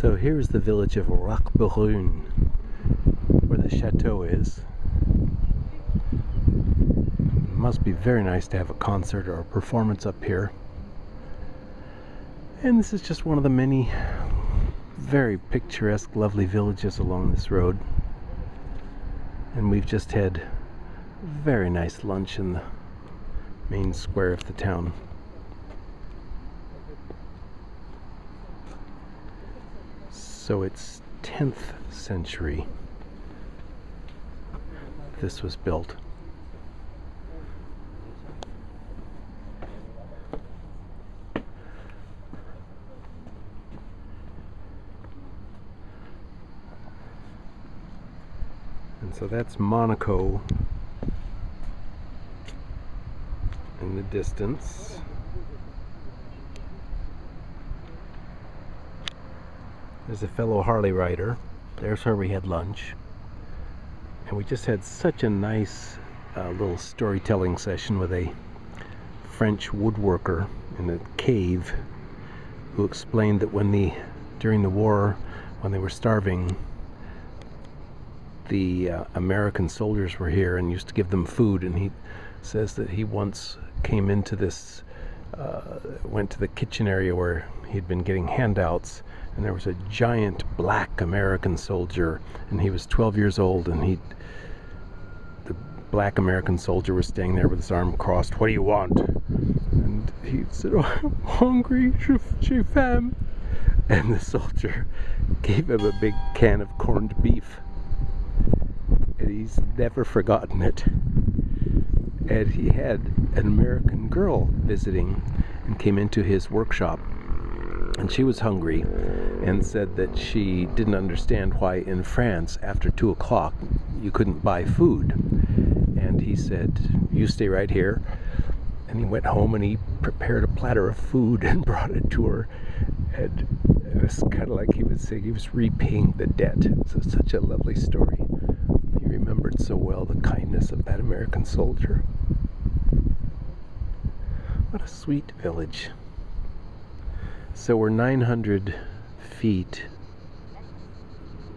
So here's the village of Roquebrune, where the chateau is. It must be very nice to have a concert or a performance up here. And this is just one of the many very picturesque, lovely villages along this road. And we've just had a very nice lunch in the main square of the town. So it's 10th century this was built. And so that's Monaco in the distance. There's a fellow Harley rider. There's where we had lunch. And we just had such a nice little storytelling session with a French woodworker in a cave who explained that during the war, when they were starving, the American soldiers were here and used to give them food, and he says that he once came into this, went to the kitchen area where he'd been getting handouts, and there was a giant black American soldier, and he was 12 years old, and the black American soldier was staying there with his arm crossed. "What do you want?" And he said, "Oh, I'm hungry, j'ai faim." And the soldier gave him a big can of corned beef. And he's never forgotten it. And he had an American girl visiting and came into his workshop, and she was hungry and said that she didn't understand why in France after 2 o'clock you couldn't buy food. And he said, "You stay right here." And he went home and he prepared a platter of food and brought it to her. And it was kind of like he would say he was repaying the debt. So such a lovely story. He remembered so well the kindness of that American soldier. What a sweet village. So we're 900 feet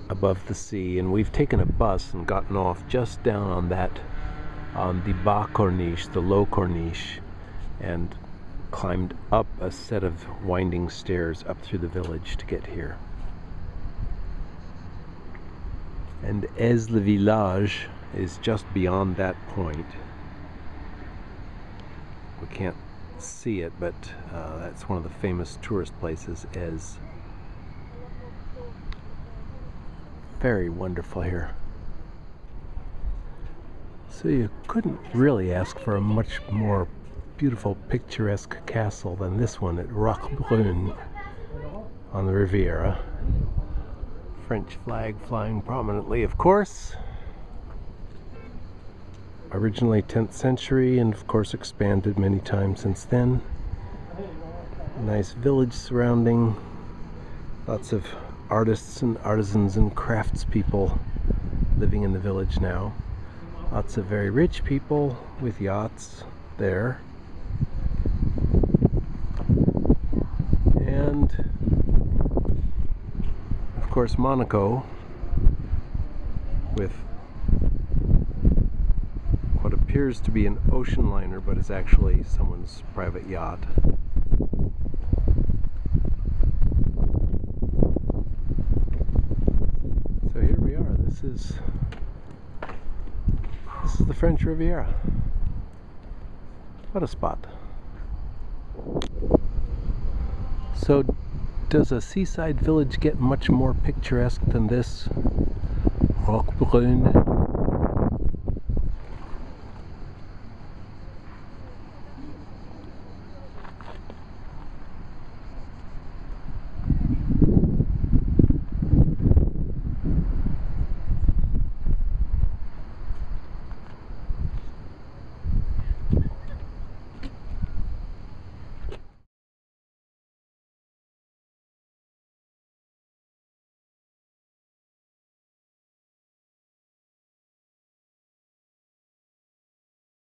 above the sea, and we've taken a bus and gotten off just down on the Bas Corniche, the low Corniche, and climbed up a set of winding stairs up through the village to get here. And as le village is just beyond that point, we can't see it, but that's one of the famous tourist places. As very wonderful here. So you couldn't really ask for a much more beautiful, picturesque castle than this one at Roquebrune on the Riviera. French flag flying prominently, of course. Originally 10th century, and of course expanded many times since then. Nice village surrounding. Lots of artists and artisans and craftspeople living in the village now. Lots of very rich people with yachts there. And of course Monaco, with what appears to be an ocean liner, but is actually someone's private yacht. So here we are. This is the French Riviera. What a spot. So does a seaside village get much more picturesque than this? Roquebrune.